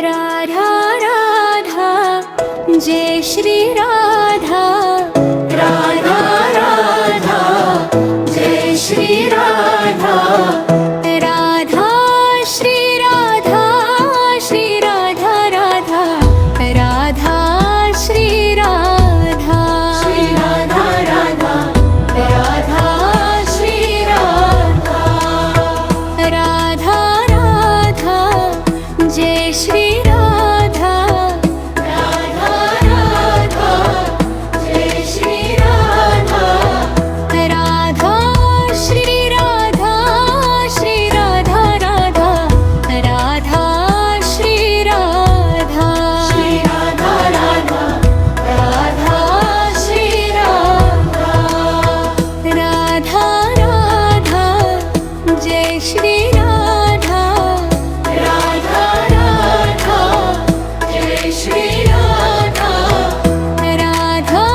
Radha Radha Jai Shri Radha Radha Radha Jai Shri Radha Radha Shri Radha Shri Radha Radha Radha Shri Radha Shri Radha Radha Radha Shri Radha Radha Radha Jai Shri Radha Radha Radha Jai Shri Radha Radha Shri Radha Shri Radha Radha Radha Shri Radha Shri Radha Radha Radha Shri Radha Radha Radha Jai Shri Radha Radha Radha Jai Shri Radha Radha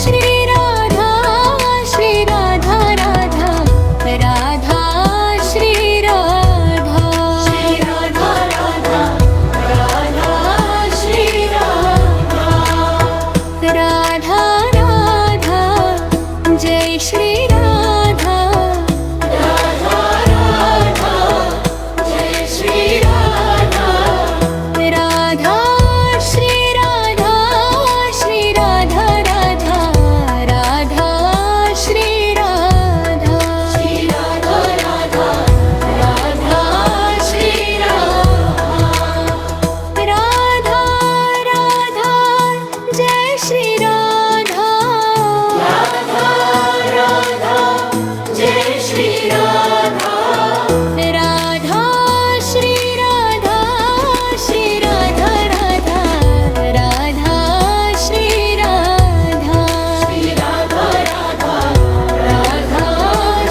Shri Radha Shri Radha Radha Radha Shri Radha Shri Radha Radha Radha Shri Radha Radha Radha Jai Shri Radha Radha Radha Jai Shri Radha Radha Shri Radha Shri Radha Radha Radha Shri Radha Shri Radha Radha Radha Shri Radha Radha Radha Jai Shri Radha Radha Radha Jai Shri Radha Radha Shri Radha Shri Radha Radha Radha Shri Radha Shri Radha Radha Radha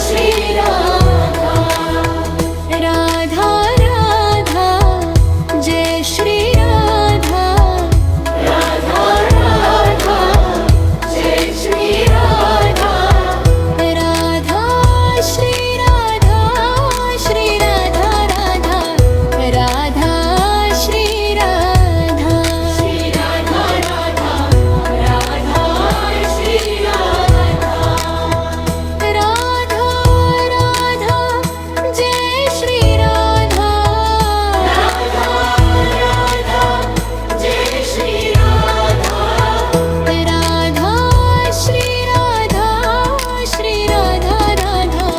Shri Radha Radha Radha Jai Shri Radha Radha Radha Jai Shri Radha Radha Shri Radha Shri Radha Radha Radha Shri Radha Shri Radha Radha Radha Shri Radha Radha Radha Jai Shri Radha Radha Radha Jai Shri Radha Radha Shri Radha Shri Radha Radha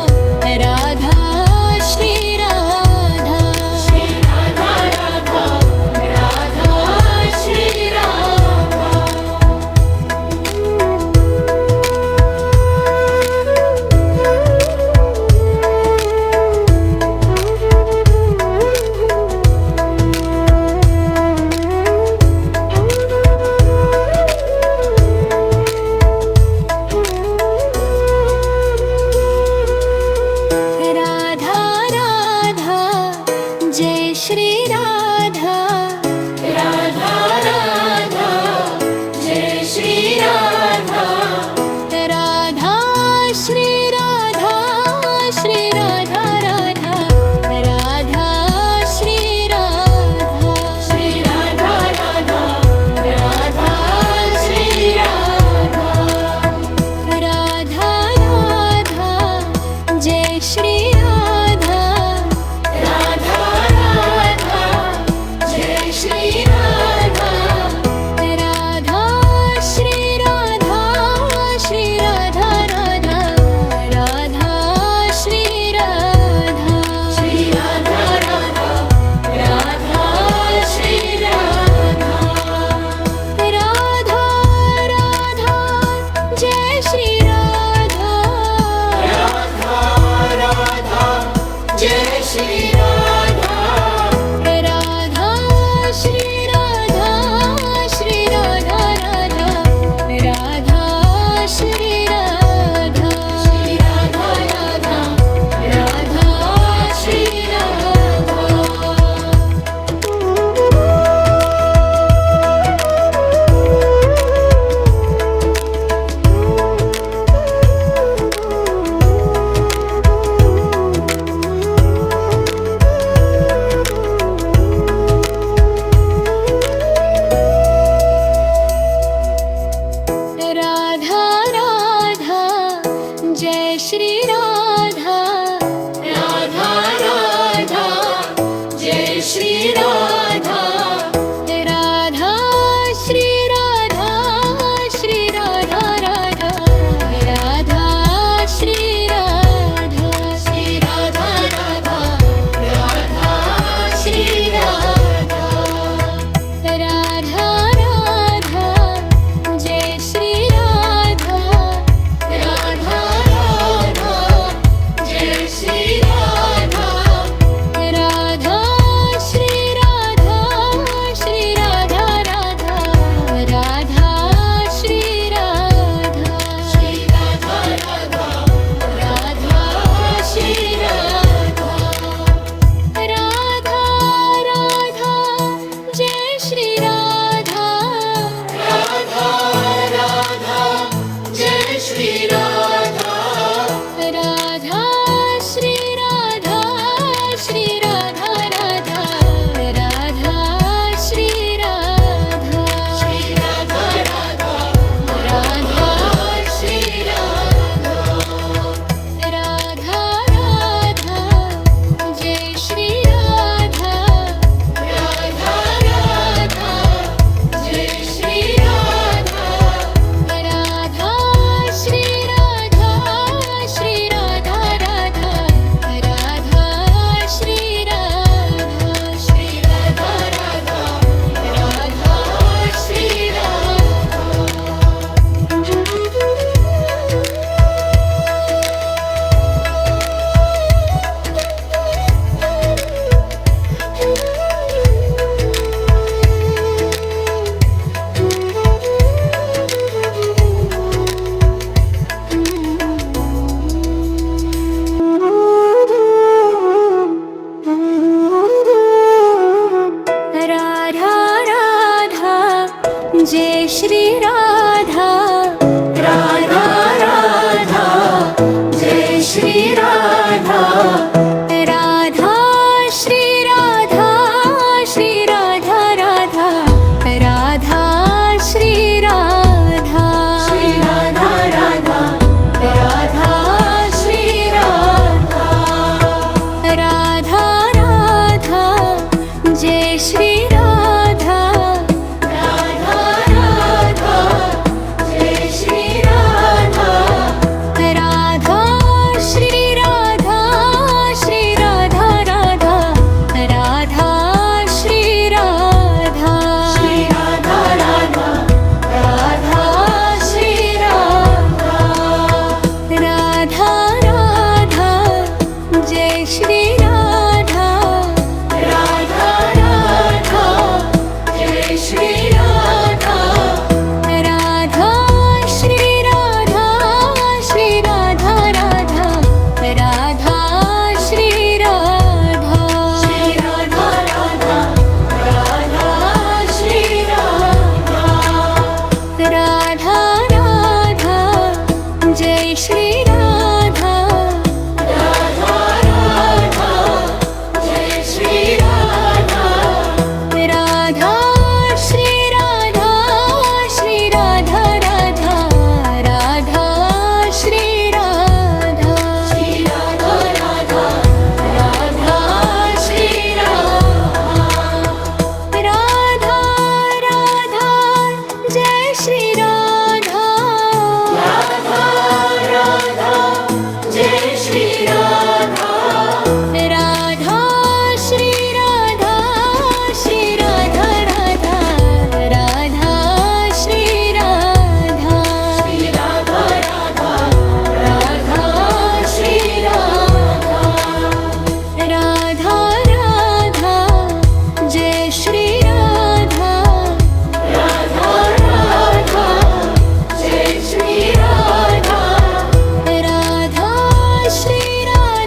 Radha Shri Radha Shri Radha Radha Radha Shri Radha Radha Jai Shri Radha Radha Radha Jai Shri Radha Radha Shri Radha Shri Radha Radha Radha Shri Radha Shri Radha Radha Radha Shri Radha Radha Radha Jai Shri Radha Radha Radha Jai Shri Radha Radha Shri Radha Shri Radha Radha Radha Shri Radha Shri Radha Radha Radha Shri Radha Radha Radha Jai Shri Radha Radha Radha Radha Radha Radha Jai Shri Radha Radha Shri Radha Shri Radha Radha Radha Shri Radha Shri Radha Radha Radha Shri Radha Radha Radha Jai Shri Radha Radha Radha Jai Shri Radha Radha Shri Radha Shri Radha Radha Radha Shri Radha Shri Radha Radha Radha Shri Radha Radha Radha Jai Shri Radha Radha Radha Jai Shri Radha Radha Shri Radha Shri Radha Radha Radha Shri Radha Shri Radha Radha Radha Shri Radha Radha Radha Jai Shri Radha Radha Radha Jai Shri Radha Radha Shri Radha Shri Radha Radha Radha Shri Radha Shri Radha Radha Radha Shri Radha Radha Jai Shri Radha Radha Radha Jai Shri Radha Radha Shri Radha Shri Radha Radha Radha Shri Radha Shri Radha Radha Radha Shri Radha Radha Radha Jai Shri Radha Radha Radha Jai Shri Radha Radha Shri Radha Shri Radha Radha Radha Shri Radha Shri Radha Radha Radha Shri Radha Radha Radha Jai Shri Radha Radha Radha Jai Shri Radha Radha Shri Radha Shri Radha Radha Radha Shri Radha Shri Radha Radha Radha Shri Radha Radha Radha Jai Shri Radha Radha Radha Jai Shri Radha Radha Shri Radha Shri Radha Radha Radha Shri Radha Shri Radha Radha Radha Shri Radha Radha Radha Jai Shri Radha Radha Radha Jai Shri Radha Radha Shri Radha Shri Radha Radha Radha Shri Radha Shri Radha Radha Radha Shri Radha Radha Radha Jai Shri Radha Radha Radha Jai Shri Radha Radha Shri Radha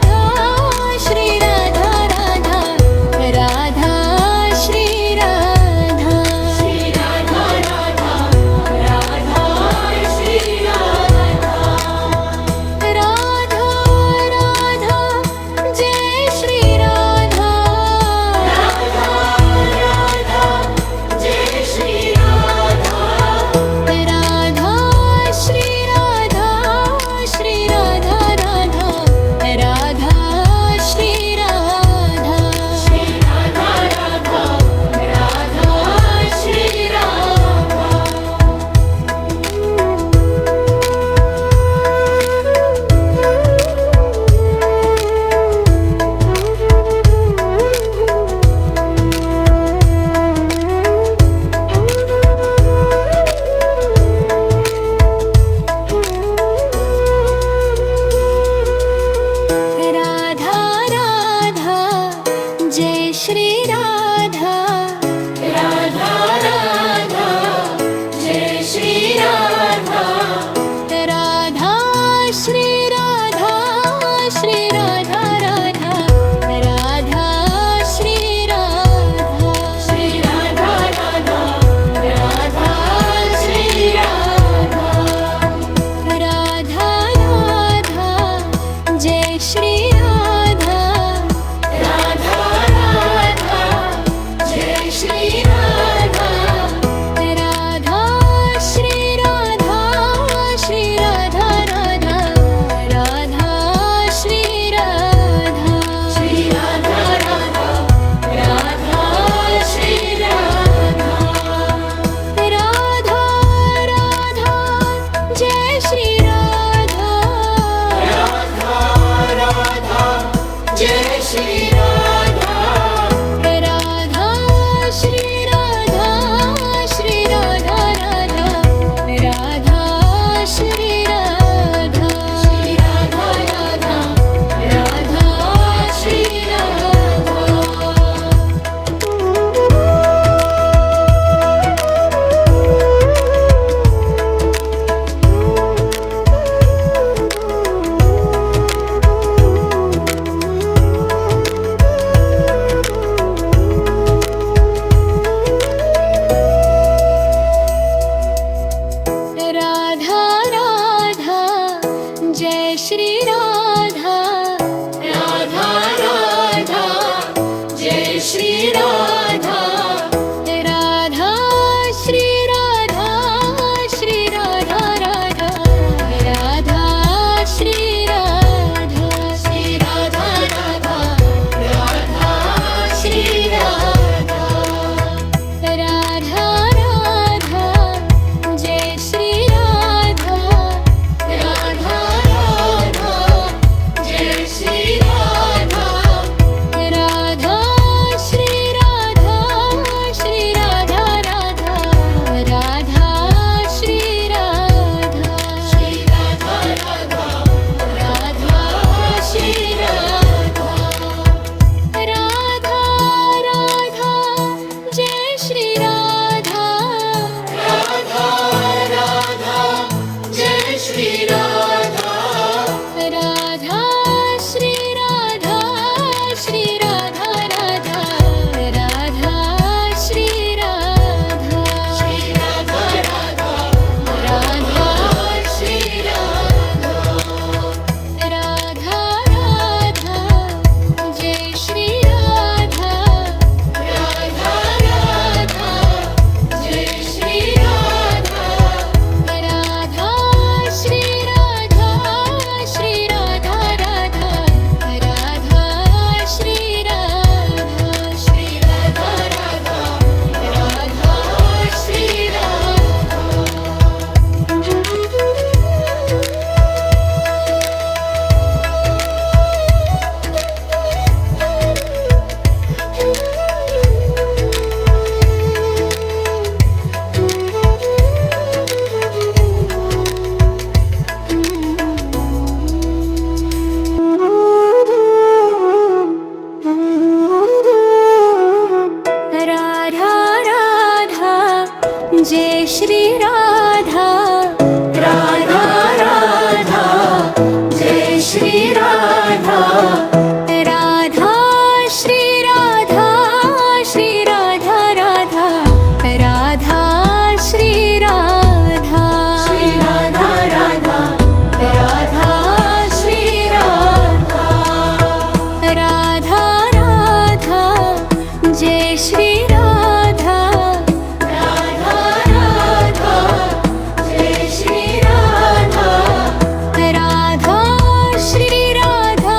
Radha Radha Radha Shri Radha Shri Radha Radha Radha Shri Radha Radha Radha Jai Shri Radha Radha Radha Jai Shri Radha Radha Shri Radha Shri Radha Radha Radha Shri Radha Shri Radha Radha Radha Shri Radha Radha Radha Jai Shri Radha Radha Radha Jai Shri Radha Radha Shri Radha Shri Radha Radha Radha Shri Radha Shri Radha Radha Radha Shri Radha Radha Jai Shri Radha Radha Radha Jai Shri Radha Radha Shri Radha Shri Radha Radha Radha Shri Radha Shri Radha Radha Radha Shri Radha Radha Radha Jai Shri Radha Radha Radha Jai Shri Radha Radha Shri Radha Shri Radha Radha Radha Shri Radha Shri Radha Radha Radha Shri Radha Radha Radha Jai Shri Radha Radha Radha Jai Shri Radha Radha Shri Radha Shri Radha Radha Radha Shri Radha Shri Radha Radha Radha Shri Radha Radha Radha Jai Shri Radha Radha Radha Jai Shri Radha Radha Shri Radha Shri Radha Radha Radha Shri Radha Shri Radha Radha Radha Shri Radha Radha Jai Shri Radha Radha Radha Jai Shri Radha Radha Shri Radha Shri Radha Radha Radha Shri Radha Shri Radha Radha Radha Shri Radha Radha Radha Jai Shri Radha Radha Radha Jai Shri Radha Radha Shri Radha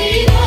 Shri